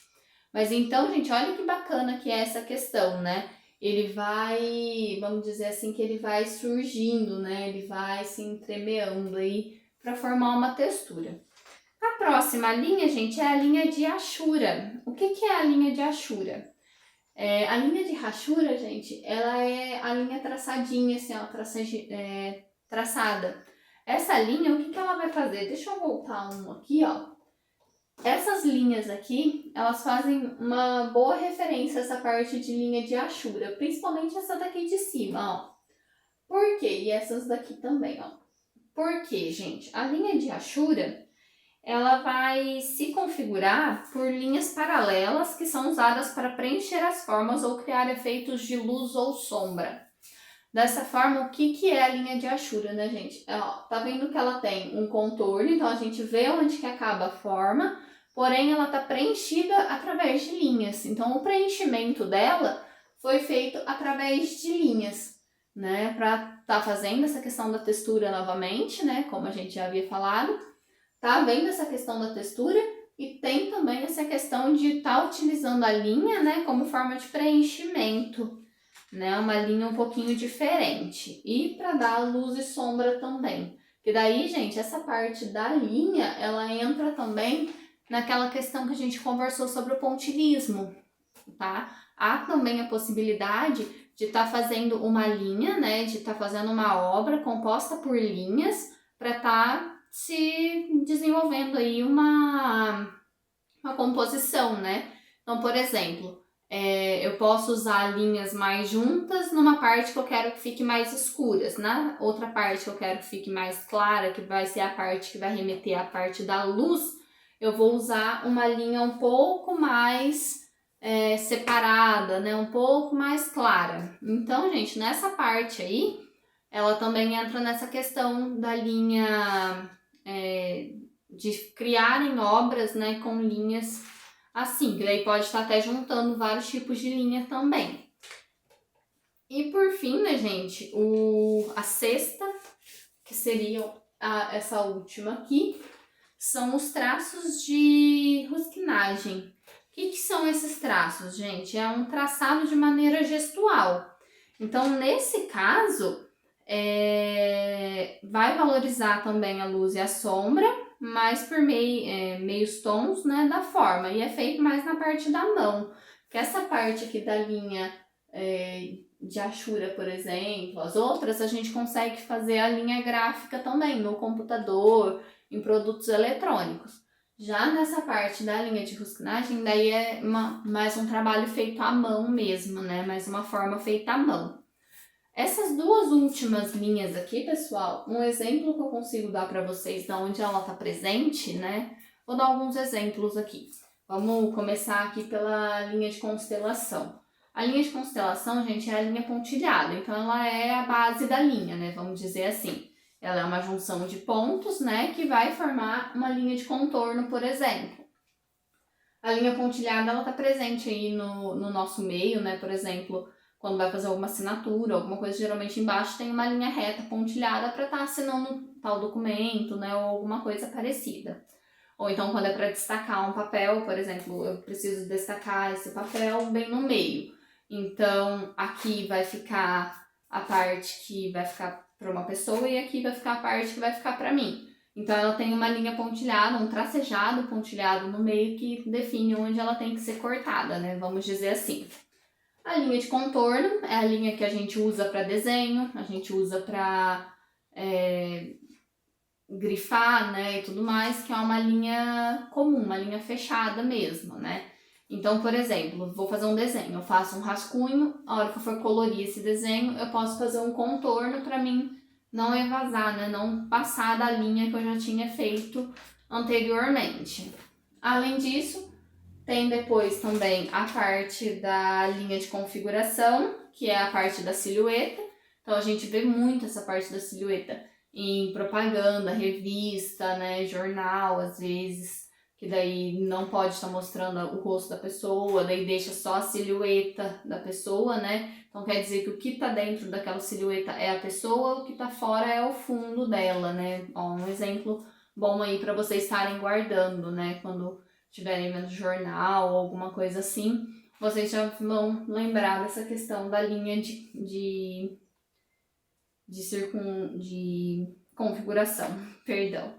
Mas então, gente, olha que bacana que é essa questão, né? Ele vai, vamos dizer assim, que ele vai surgindo, né? Ele vai se entremeando aí para formar uma textura. A próxima linha, gente, é a linha de Ashura. O que é a linha de Ashura? A linha de Ashura, gente, ela é a linha traçadinha, assim, ó, traçada. Essa linha, o que ela vai fazer? Deixa eu voltar um aqui, ó. Essas linhas aqui, elas fazem uma boa referência a essa parte de linha de Ashura, principalmente essa daqui de cima, ó. Por quê? E essas daqui também, ó. Por quê, gente? A linha de Ashura, ela vai se configurar por linhas paralelas que são usadas para preencher as formas ou criar efeitos de luz ou sombra. Dessa forma, o que é a linha de Ashura, né, gente? Tá vendo que ela tem um contorno, então a gente vê onde que acaba a forma, porém ela tá preenchida através de linhas. Então, o preenchimento dela foi feito através de linhas, né? Pra tá fazendo essa questão da textura novamente, né? Como a gente já havia falado. Tá vendo essa questão da textura e tem também essa questão de estar utilizando a linha, né, como forma de preenchimento, né, uma linha um pouquinho diferente e para dar luz e sombra também. Que daí, gente, essa parte da linha, ela entra também naquela questão que a gente conversou sobre o pontilhismo, tá? Há também a possibilidade de estar fazendo uma linha, né, de estar fazendo uma obra composta por linhas para estar se desenvolvendo aí uma composição, né? Então, por exemplo, eu posso usar linhas mais juntas numa parte que eu quero que fique mais escuras, na outra parte que eu quero que fique mais clara, que vai ser a parte que vai remeter à parte da luz, eu vou usar uma linha um pouco mais separada, né? Um pouco mais clara. Então, gente, nessa parte aí, ela também entra nessa questão da linha de criarem obras, né, com linhas assim, que daí pode estar até juntando vários tipos de linha também. E por fim, né, gente, a 6ª, que seria essa última aqui, são os traços de rusquinagem. O que são esses traços, gente? É um traçado de maneira gestual. Então, nesse caso, vai valorizar também a luz e a sombra, mas por meios tons, né, da forma. E é feito mais na parte da mão. Que essa parte aqui da linha de Ashura, por exemplo, as outras, a gente consegue fazer a linha gráfica também no computador, em produtos eletrônicos. Já nessa parte da linha de rusquinagem, daí é mais um trabalho feito à mão mesmo, né? Mais uma forma feita à mão. Essas 2 últimas linhas aqui, pessoal, um exemplo que eu consigo dar para vocês de onde ela está presente, né? Vou dar alguns exemplos aqui. Vamos começar aqui pela linha de constelação. A linha de constelação, gente, é a linha pontilhada, então ela é a base da linha, né? Vamos dizer assim. Ela é uma junção de pontos, né, que vai formar uma linha de contorno, por exemplo. A linha pontilhada, ela tá presente aí no nosso meio, né, por exemplo, quando vai fazer alguma assinatura, alguma coisa, geralmente embaixo tem uma linha reta pontilhada para estar assinando tal documento, né, ou alguma coisa parecida. Ou então quando é para destacar um papel, por exemplo, eu preciso destacar esse papel bem no meio. Então, aqui vai ficar a parte que vai ficar para uma pessoa e aqui vai ficar a parte que vai ficar para mim. Então, ela tem uma linha pontilhada, um tracejado pontilhado no meio que define onde ela tem que ser cortada, né? Vamos dizer assim. A linha de contorno é a linha que a gente usa para desenho, a gente usa para grifar, né, e tudo mais, que é uma linha comum, uma linha fechada mesmo, né? Então, por exemplo, vou fazer um desenho, eu faço um rascunho, a hora que eu for colorir esse desenho, eu posso fazer um contorno para mim não evasar, né, não passar da linha que eu já tinha feito anteriormente. Além disso, tem depois também a parte da linha de configuração, que é a parte da silhueta. Então a gente vê muito essa parte da silhueta em propaganda, revista, né, jornal, às vezes, que daí não pode estar mostrando o rosto da pessoa, daí deixa só a silhueta da pessoa, né? Então quer dizer que o que está dentro daquela silhueta é a pessoa, o que está fora é o fundo dela, né? Ó, um exemplo bom aí para vocês estarem guardando, né? Quando estiverem vendo jornal ou alguma coisa assim, vocês já vão lembrar dessa questão da linha de configuração, perdão.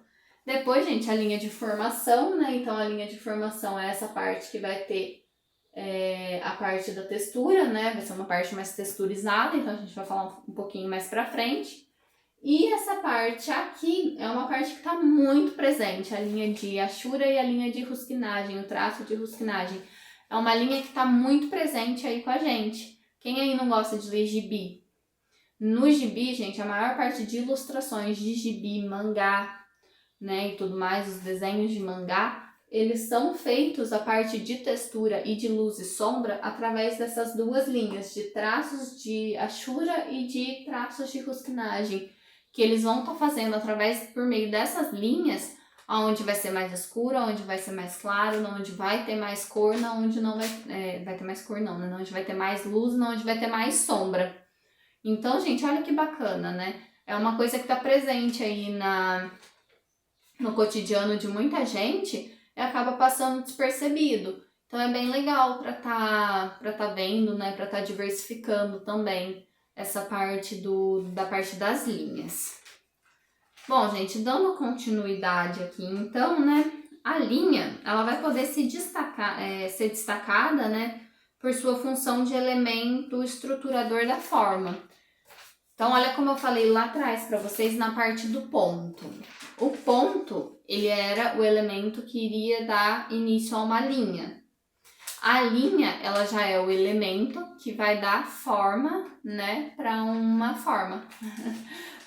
Depois, gente, a linha de formação, né? Então, a linha de formação é essa parte que vai ter a parte da textura, né? Vai ser uma parte mais texturizada, então a gente vai falar um pouquinho mais pra frente. E essa parte aqui é uma parte que está muito presente, a linha de achura e a linha de rusquinagem, o traço de rusquinagem. É uma linha que está muito presente aí com a gente. Quem aí não gosta de ler gibi? No gibi, gente, a maior parte de ilustrações de gibi, mangá, né, e tudo mais, os desenhos de mangá, eles são feitos a parte de textura e de luz e sombra através dessas duas linhas, de traços de achura e de traços de rusquinagem, que eles vão estar fazendo através, por meio dessas linhas, onde vai ser mais escuro, onde vai ser mais claro, onde vai ter mais cor, onde não vai, vai ter mais cor não, né, onde vai ter mais luz, onde vai ter mais sombra. Então, gente, olha que bacana, né? É uma coisa que está presente aí no cotidiano de muita gente e acaba passando despercebido. Então é bem legal para tá vendo, né? Para tá diversificando também essa parte da parte das linhas. Bom, gente, dando continuidade aqui, então, né? A linha, ela vai poder se destacar, ser destacada, né? Por sua função de elemento estruturador da forma. Então, olha como eu falei lá atrás para vocês na parte do ponto. O ponto, ele era o elemento que iria dar início a uma linha. A linha, ela já é o elemento que vai dar forma, né, para uma forma.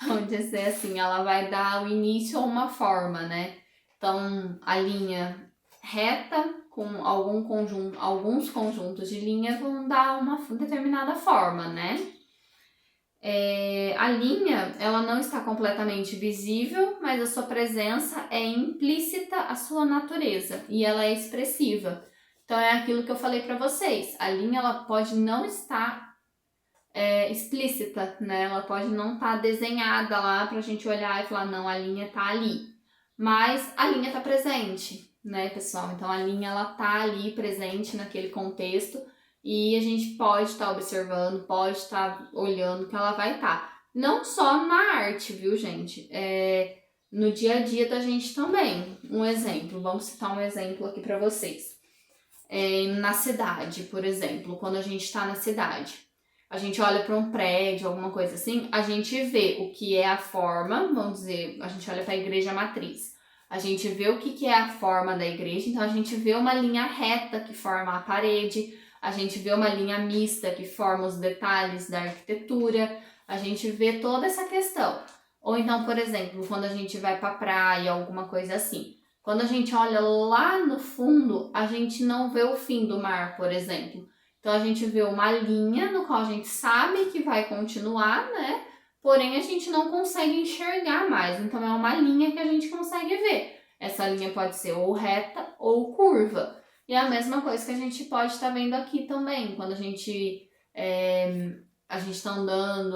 Vamos dizer assim, ela vai dar o início a uma forma, né? Então, a linha reta com alguns conjuntos de linhas vão dar uma determinada forma, né? A linha, ela não está completamente visível, mas a sua presença é implícita à sua natureza e ela é expressiva. Então é aquilo que eu falei para vocês. A linha, ela pode não estar explícita, né? Ela pode não estar desenhada lá para a gente olhar e falar, não, a linha tá ali. Mas a linha tá presente, né, pessoal? Então a linha, ela tá ali presente naquele contexto. E a gente pode estar observando, pode estar olhando que ela vai estar. Não só na arte, viu, gente? No dia a dia da gente também. Um exemplo, vamos citar um exemplo aqui para vocês. Na cidade, por exemplo, quando a gente está na cidade, a gente olha para um prédio, alguma coisa assim, a gente vê o que é a forma, vamos dizer, a gente olha para a igreja matriz. A gente vê o que é a forma da igreja, então a gente vê uma linha reta que forma a parede, a gente vê uma linha mista que forma os detalhes da arquitetura, a gente vê toda essa questão. Ou então, por exemplo, quando a gente vai para a praia, alguma coisa assim. Quando a gente olha lá no fundo, a gente não vê o fim do mar, por exemplo. Então, a gente vê uma linha no qual a gente sabe que vai continuar, né? Porém, a gente não consegue enxergar mais. Então, é uma linha que a gente consegue ver. Essa linha pode ser ou reta ou curva. E é a mesma coisa que a gente pode estar vendo aqui também, quando a gente está andando,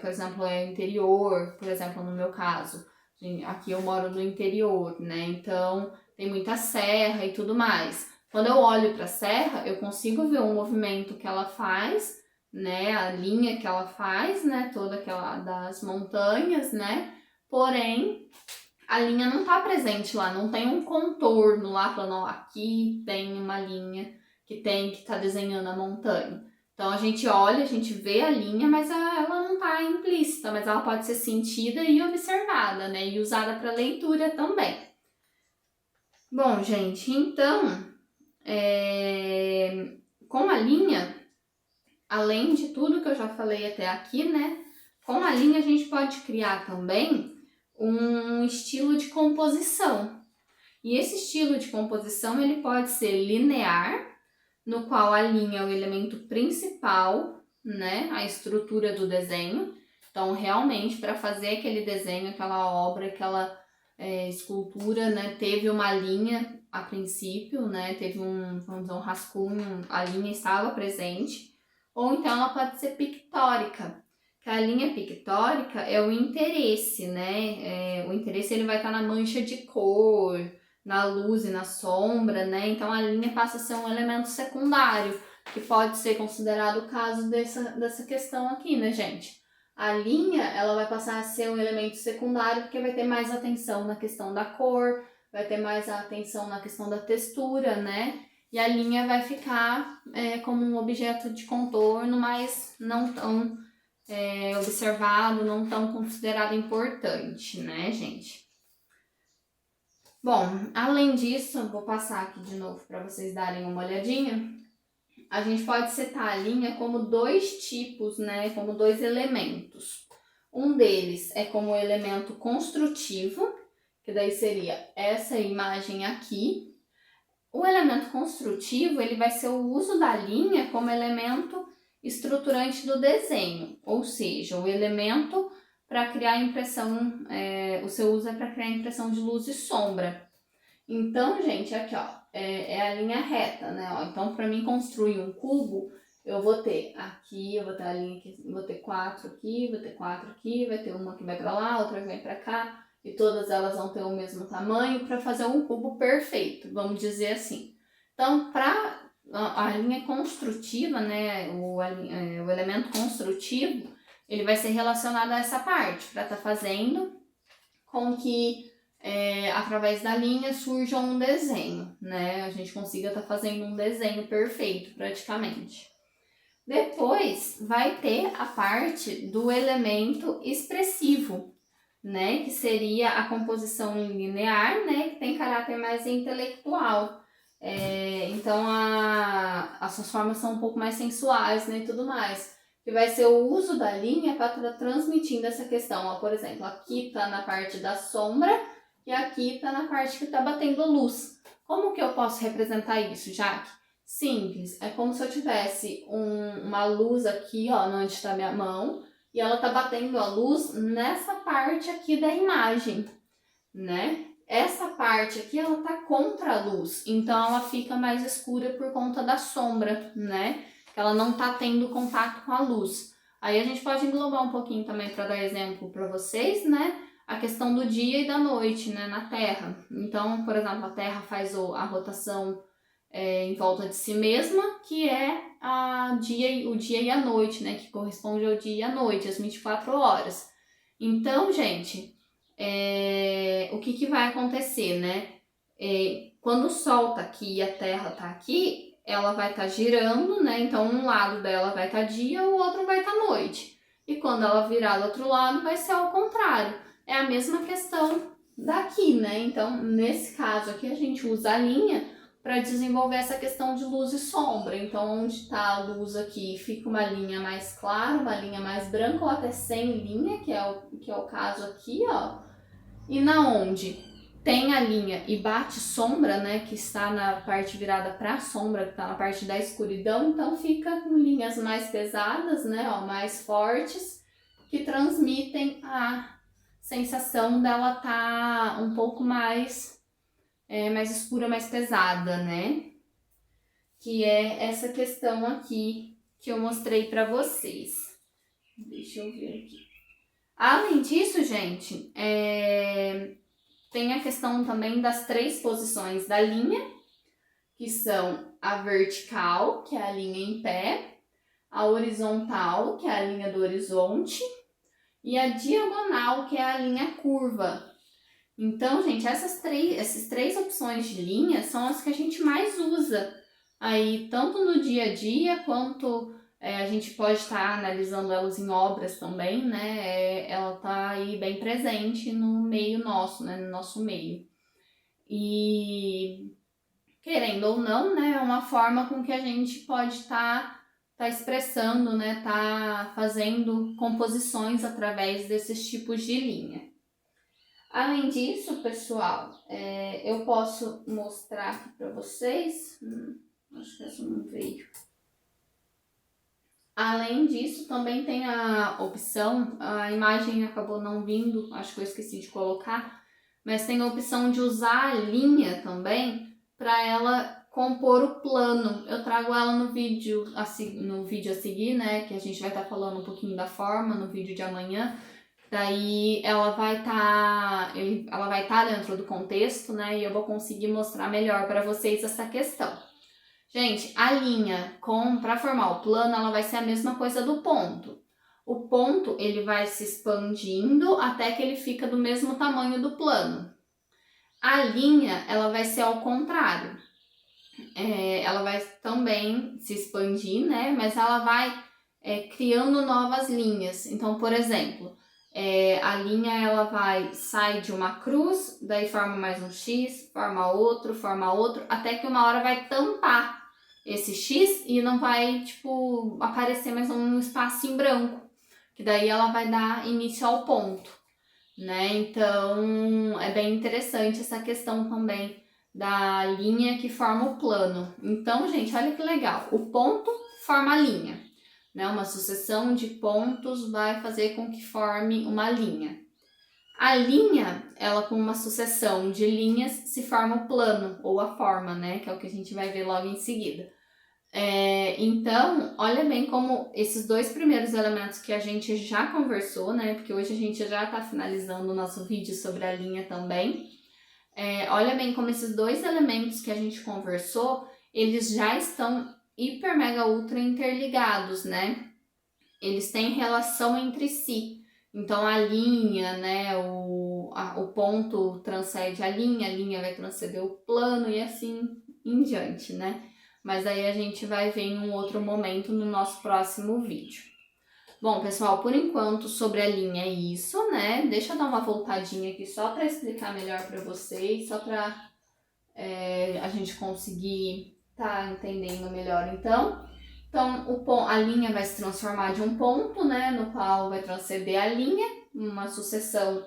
por exemplo, é interior, por exemplo, no meu caso. Aqui eu moro no interior, né? Então tem muita serra e tudo mais. Quando eu olho para a serra, eu consigo ver o movimento que ela faz, né? A linha que ela faz, né? Toda aquela das montanhas, né? Porém, a linha não está presente lá, não tem um contorno lá falando, ó, aqui tem uma linha que está desenhando a montanha. Então a gente olha, a gente vê a linha, mas ela não está implícita, mas ela pode ser sentida e observada, né? E usada para leitura também. Bom, gente, então, com a linha, além de tudo que eu já falei até aqui, né? Com a linha a gente pode criar também um estilo de composição. E esse estilo de composição ele pode ser linear, no qual a linha é o elemento principal, né? A estrutura do desenho. Então, realmente, para fazer aquele desenho, aquela obra, aquela escultura, né? Teve uma linha a princípio, né? Teve vamos dizer, um rascunho, a linha estava presente. Ou então ela pode ser pictórica, que a linha pictórica é o interesse, né? O interesse ele vai estar na mancha de cor, na luz e na sombra, né? Então a linha passa a ser um elemento secundário, que pode ser considerado o caso dessa questão aqui, né, gente? A linha, ela vai passar a ser um elemento secundário porque vai ter mais atenção na questão da cor, vai ter mais atenção na questão da textura, né? E a linha vai ficar como um objeto de contorno, mas não tão observado, não tão considerado importante, né, gente? Bom, além disso, eu vou passar aqui de novo para vocês darem uma olhadinha. A gente pode setar a linha como dois tipos, né, como dois elementos. Um deles é como elemento construtivo, que daí seria essa imagem aqui. O elemento construtivo, ele vai ser o uso da linha como elemento estruturante do desenho, ou seja, o elemento para criar impressão, o seu uso é para criar impressão de luz e sombra. Então, gente, aqui ó, é a linha reta, né? Ó, então, para mim construir um cubo, eu vou ter aqui, eu vou ter a linha aqui, vou ter 4 aqui, vou ter 4 aqui, vai ter uma que vai para lá, outra que vai para cá, e todas elas vão ter o mesmo tamanho para fazer um cubo perfeito, vamos dizer assim. Então, para a linha construtiva, né, o elemento construtivo, ele vai ser relacionado a essa parte, para estar fazendo com que através da linha surja um desenho, né? A gente consiga estar fazendo um desenho perfeito, praticamente. Depois vai ter a parte do elemento expressivo, né? Que seria a composição linear, né? Que tem caráter mais intelectual. Então as suas formas são um pouco mais sensuais, né? E tudo mais. Que vai ser o uso da linha para estar transmitindo essa questão. Ó, por exemplo, aqui está na parte da sombra e aqui está na parte que está batendo luz. Como que eu posso representar isso, Jaque? Simples, é como se eu tivesse uma luz aqui, ó, onde está minha mão, e ela tá batendo a luz nessa parte aqui da imagem, né? Essa parte aqui, ela tá contra a luz, então ela fica mais escura por conta da sombra, né? Que ela não tá tendo contato com a luz. Aí a gente pode englobar um pouquinho também para dar exemplo para vocês, né? A questão do dia e da noite, né? Na Terra. Então, por exemplo, a Terra faz a rotação em volta de si mesma, que é o dia e a noite, né? Que corresponde ao dia e à noite, às 24 horas. Então, gente, o que vai acontecer, né? Quando o Sol tá aqui e a Terra tá aqui, ela vai estar girando, né? Então, um lado dela vai estar dia, o outro vai estar noite. E quando ela virar do outro lado, vai ser ao contrário. É a mesma questão daqui, né? Então, nesse caso aqui, a gente usa a linha para desenvolver essa questão de luz e sombra. Então, onde está a luz aqui, fica uma linha mais clara, uma linha mais branca, ou até sem linha, que é o caso aqui, ó. E na onde tem a linha e bate sombra, né, que está na parte virada para a sombra, que está na parte da escuridão, então fica com linhas mais pesadas, né, ó, mais fortes, que transmitem a sensação dela tá um pouco mais escura, mais pesada, né? Que é essa questão aqui que eu mostrei para vocês. Deixa eu ver aqui. Além disso, gente, tem a questão também das 3 posições da linha, que são a vertical, que é a linha em pé, a horizontal, que é a linha do horizonte, e a diagonal, que é a linha curva. Então, gente, essas 3 opções de linha são as que a gente mais usa aí, tanto no dia a dia quanto A gente pode estar analisando elas em obras também, né? Ela tá aí bem presente no meio nosso, né? No nosso meio. E querendo ou não, né? É uma forma com que a gente pode tá expressando, né? Tá fazendo composições através desses tipos de linha. Além disso, pessoal, eu posso mostrar aqui para vocês. Acho que essa não veio. Além disso, também tem a opção, a imagem acabou não vindo, acho que eu esqueci de colocar, mas tem a opção de usar a linha também para ela compor o plano. Eu trago ela no vídeo a seguir, né, que a gente vai estar falando um pouquinho da forma no vídeo de amanhã. Daí ela vai estar dentro do contexto, né? E eu vou conseguir mostrar melhor para vocês essa questão. Gente, a linha para formar o plano, ela vai ser a mesma coisa do ponto. O ponto, ele vai se expandindo até que ele fica do mesmo tamanho do plano. A linha, ela vai ser ao contrário. Ela vai também se expandir, né? Mas ela vai criando novas linhas. Então, por exemplo, a linha ela sai de uma cruz, daí forma mais um X, forma outro, até que uma hora vai tampar esse X e não vai, tipo, aparecer mais um espaço em branco, que daí ela vai dar início ao ponto, né? Então, é bem interessante essa questão também da linha que forma o plano. Então, gente, olha que legal. O ponto forma a linha, né? Uma sucessão de pontos vai fazer com que forme uma linha. A linha, ela com uma sucessão de linhas se forma o plano ou a forma, né? Que é o que a gente vai ver logo em seguida. Então, olha bem como esses dois primeiros elementos que a gente já conversou, né? Porque hoje a gente já está finalizando o nosso vídeo sobre a linha também. Olha bem como esses dois elementos que a gente conversou, eles já estão hiper, mega, ultra interligados, né? Eles têm relação entre si. Então, a linha, né? O ponto transcende a linha vai transcender o plano e assim em diante, né? Mas aí a gente vai ver em um outro momento no nosso próximo vídeo. Bom, pessoal, por enquanto sobre a linha é isso, né? Deixa eu dar uma voltadinha aqui só para explicar melhor para vocês, só para a gente conseguir entendendo melhor então. Então, a linha vai se transformar de um ponto, né, no qual vai transcender a linha, uma sucessão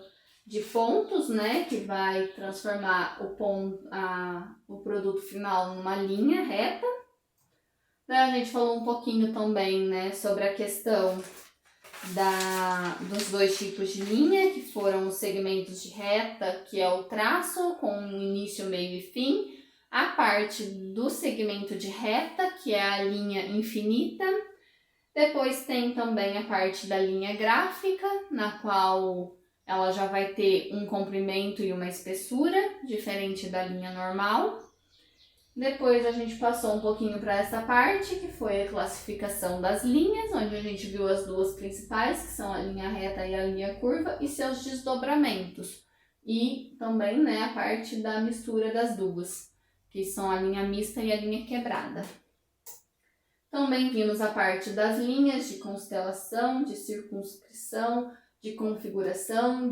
de pontos, né, que vai transformar o produto final numa linha reta. A gente falou um pouquinho também, né, sobre a questão dos dois tipos de linha, que foram os segmentos de reta, que é o traço com início, meio e fim, a parte do segmento de reta, que é a linha infinita. Depois tem também a parte da linha gráfica, na qual ela já vai ter um comprimento e uma espessura, diferente da linha normal. Depois a gente passou um pouquinho para essa parte, que foi a classificação das linhas, onde a gente viu as duas principais, que são a linha reta e a linha curva, e seus desdobramentos. E também, né, a parte da mistura das duas, que são a linha mista e a linha quebrada. Também vimos a parte das linhas de constelação, de circunscrição, de configuração,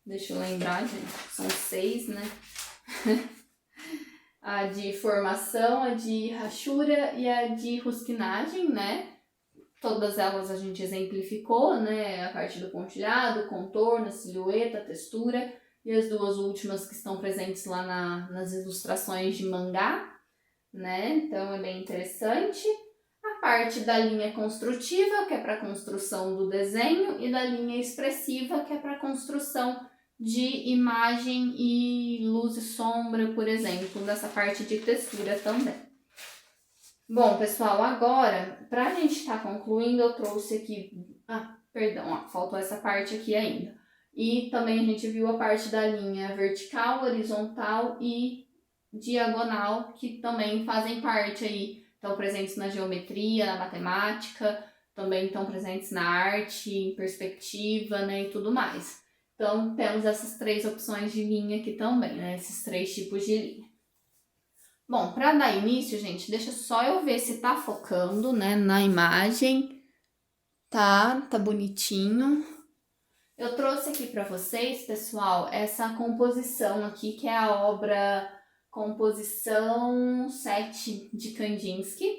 deixa eu lembrar, gente, são 6, né? A de formação, a de rachura e a de rusquinagem, né? Todas elas a gente exemplificou, né? A parte do pontilhado, contorno, silhueta, textura. E as duas últimas que estão presentes lá nas ilustrações de mangá, né? Então é bem interessante. A parte da linha construtiva, que é para a construção do desenho, e da linha expressiva, que é para a construção de imagem e luz e sombra, por exemplo, dessa parte de textura também. Bom, pessoal, agora, para a gente estar concluindo, eu trouxe aqui... faltou essa parte aqui ainda. E também a gente viu a parte da linha vertical, horizontal e diagonal, que também fazem parte aí, estão presentes na geometria, na matemática, também estão presentes na arte, em perspectiva, né, e tudo mais. Então, temos essas 3 opções de linha aqui também, né, esses 3 tipos de linha. Bom, para dar início, gente, deixa só eu ver se tá focando, né, na imagem. Tá bonitinho. Eu trouxe aqui para vocês, pessoal, essa composição aqui, que é a obra Composição 7 de Kandinsky.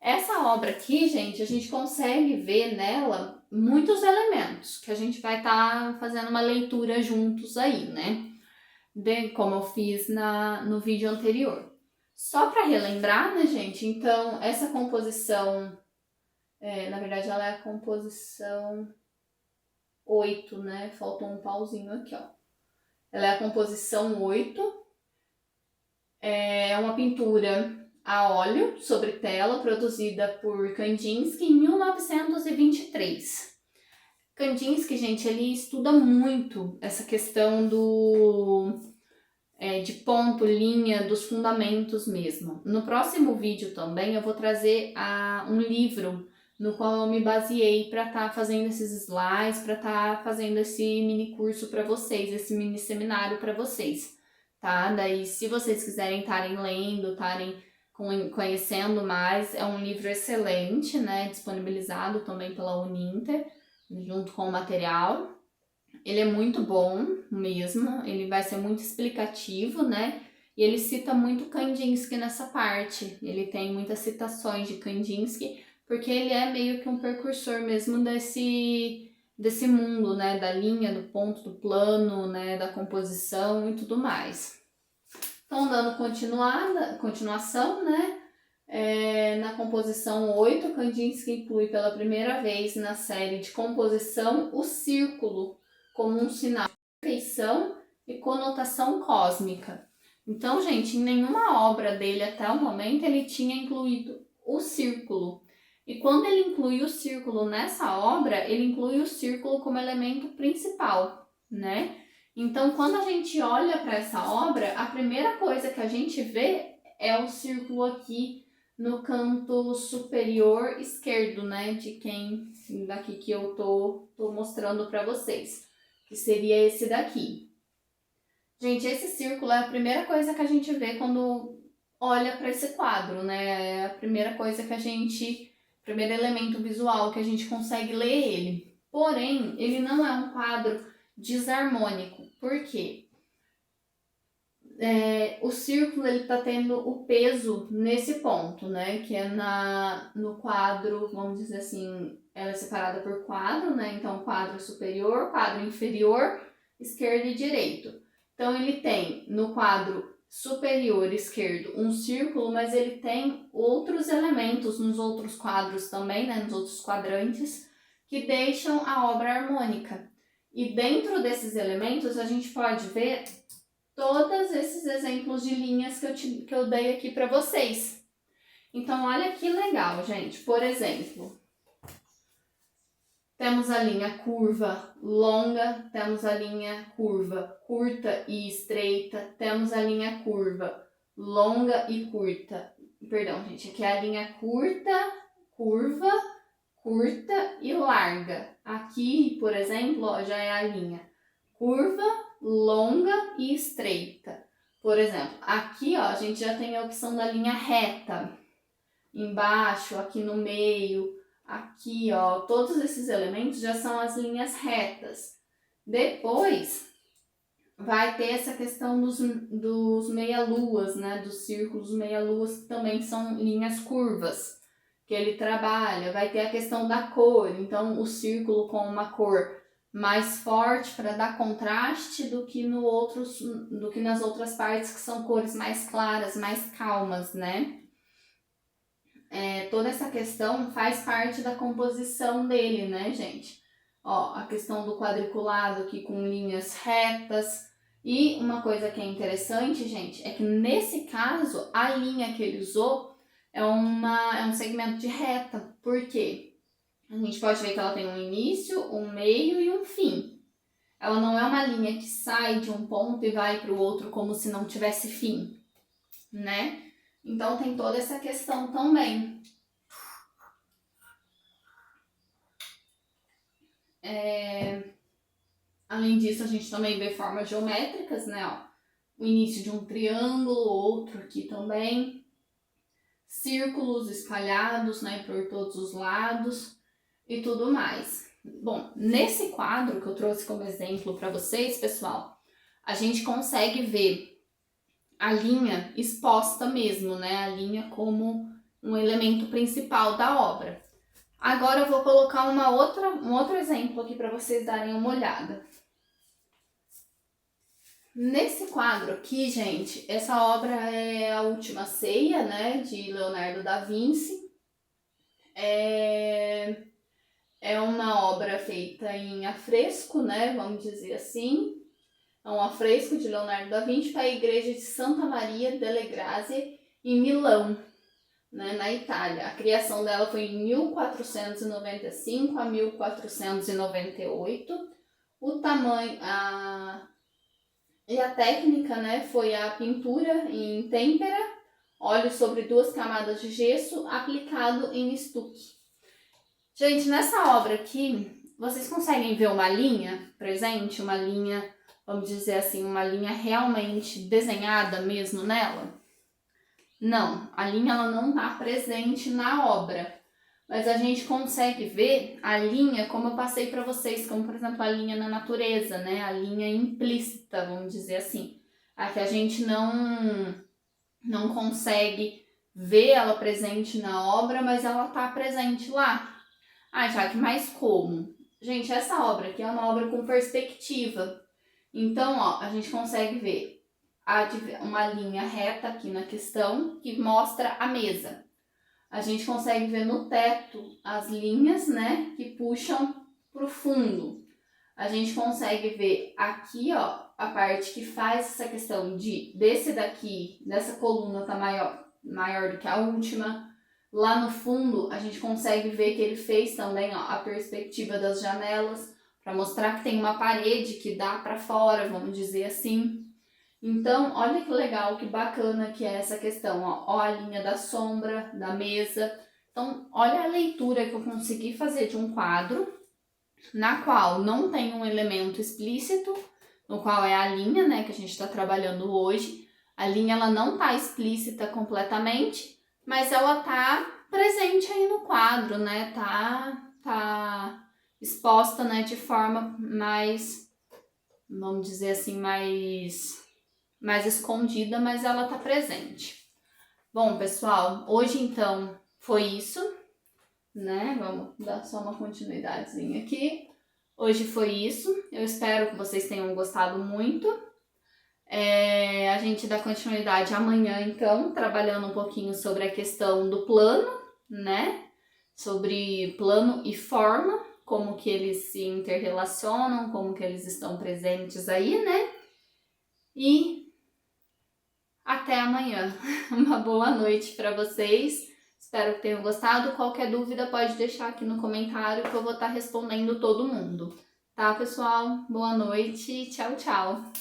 Essa obra aqui, gente, a gente consegue ver nela muitos elementos, que a gente vai estar fazendo uma leitura juntos aí, né? Como eu fiz no vídeo anterior. Só para relembrar, né, gente? Então, essa composição, na verdade, ela é a composição 8, né? Faltou um pauzinho aqui, ó. Ela é a composição 8. É uma pintura a óleo sobre tela produzida por Kandinsky em 1923. Kandinsky, gente, ele estuda muito essa questão de ponto, linha, dos fundamentos mesmo. No próximo vídeo também eu vou trazer um livro no qual eu me baseei para estar fazendo esses slides, para estar fazendo esse mini curso para vocês, esse mini seminário para vocês, tá? Daí, se vocês quiserem estarem lendo, estarem conhecendo mais, é um livro excelente, né? Disponibilizado também pela Uninter, junto com o material. Ele é muito bom mesmo, ele vai ser muito explicativo, né? E ele cita muito Kandinsky nessa parte. Ele tem muitas citações de Kandinsky, porque ele é meio que um precursor mesmo desse mundo, né? Da linha, do ponto, do plano, né? Da composição e tudo mais. Então, dando continuação, né? Na composição 8, Kandinsky inclui pela primeira vez na série de composição o círculo como um sinal de perfeição e conotação cósmica. Então, gente, em nenhuma obra dele até o momento ele tinha incluído o círculo. E quando ele inclui o círculo nessa obra, ele inclui o círculo como elemento principal, né? Então, quando a gente olha para essa obra, a primeira coisa que a gente vê é o círculo aqui no canto superior esquerdo, né? Daqui que eu tô mostrando para vocês, que seria esse daqui. Gente, esse círculo é a primeira coisa que a gente vê quando olha para esse quadro, né? É a primeira coisa primeiro elemento visual que a gente consegue ler ele. Porém, ele não é um quadro desarmônico. Por quê? O círculo ele tá tendo o peso nesse ponto, né? Que é no quadro, vamos dizer assim, ela é separada por quadro, né? Então, quadro superior, quadro inferior, esquerdo e direito. Então, ele tem no quadro superior esquerdo um círculo, mas ele tem outros elementos nos outros quadros também, né? Nos outros quadrantes, que deixam a obra harmônica. E dentro desses elementos, a gente pode ver todos esses exemplos de linhas que eu dei aqui para vocês. Então, olha que legal, gente. Por exemplo, temos a linha curva longa, temos a linha curva curta e estreita, temos a linha curva longa e curta. Perdão, gente, aqui é a linha curta, curva, curta e larga. Aqui, por exemplo, ó, já é a linha curva, longa e estreita. Por exemplo, aqui ó, a gente já tem a opção da linha reta. Embaixo, aqui no meio, aqui ó, todos esses elementos já são as linhas retas. Depois vai ter essa questão dos meia-luas, né? Dos círculos meia-luas, que também são linhas curvas que ele trabalha. Vai ter a questão da cor, então o círculo com uma cor mais forte para dar contraste do que nas outras partes que são cores mais claras, mais calmas, né? Toda essa questão faz parte da composição dele, né, gente? Ó, a questão do quadriculado aqui com linhas retas. E uma coisa que é interessante, gente, é que nesse caso, a linha que ele usou é um segmento de reta. Por quê? A gente pode ver que ela tem um início, um meio e um fim. Ela não é uma linha que sai de um ponto e vai para o outro como se não tivesse fim, né? Então tem toda essa questão também. Além disso, a gente também vê formas geométricas, né? Ó. o início de um triângulo, outro aqui também, círculos espalhados, né, por todos os lados e tudo mais. Bom, nesse quadro que eu trouxe como exemplo para vocês, pessoal, a gente consegue ver a linha exposta mesmo, né, a linha como um elemento principal da obra. Agora eu vou colocar um outro exemplo aqui para vocês darem uma olhada. Nesse quadro aqui, gente, essa obra é A Última Ceia, né, de Leonardo da Vinci. É uma obra feita em afresco, né, vamos dizer assim. É um afresco de Leonardo da Vinci para a igreja de Santa Maria delle Grazie, em Milão, né, na Itália. A criação dela foi em 1495 a 1498. O tamanho, e a técnica, né, foi a pintura em têmpera, óleo sobre 2 camadas de gesso aplicado em estuque. Gente, nessa obra aqui, vocês conseguem ver uma linha presente? Uma linha, vamos dizer assim, uma linha realmente desenhada mesmo nela? Não, a linha ela não está presente na obra, mas a gente consegue ver a linha, como eu passei para vocês, como por exemplo a linha na natureza, né? A linha implícita, vamos dizer assim, a que a gente não consegue ver ela presente na obra, mas ela está presente lá. Ah, Jaque, mas como? Gente, essa obra aqui é uma obra com perspectiva. Então, ó, a gente consegue ver uma linha reta aqui na questão que mostra a mesa. A gente consegue ver no teto as linhas, né, que puxam para o fundo. A gente consegue ver aqui, ó, a parte que faz essa questão dessa coluna tá maior do que a última. Lá no fundo, a gente consegue ver que ele fez também, ó, a perspectiva das janelas, para mostrar que tem uma parede que dá para fora, vamos dizer assim. Então, olha que legal, que bacana que é essa questão, ó a linha da sombra, da mesa. Então, olha a leitura que eu consegui fazer de um quadro, na qual não tem um elemento explícito, no qual é a linha, né, que a gente está trabalhando hoje. A linha, ela não está explícita completamente, mas ela tá presente aí no quadro, né, tá exposta, né, de forma mais, vamos dizer assim, mais escondida, mas ela tá presente. Bom, pessoal, hoje então foi isso, né? Vamos dar só uma continuidadezinha aqui. Hoje foi isso. Eu espero que vocês tenham gostado muito. A gente dá continuidade amanhã, então, trabalhando um pouquinho sobre a questão do plano, né? Sobre plano e forma, como que eles se interrelacionam, como que eles estão presentes aí, né? E até amanhã. Uma boa noite para vocês. Espero que tenham gostado. Qualquer dúvida pode deixar aqui no comentário que eu vou estar respondendo todo mundo. Tá, pessoal? Boa noite. Tchau, tchau.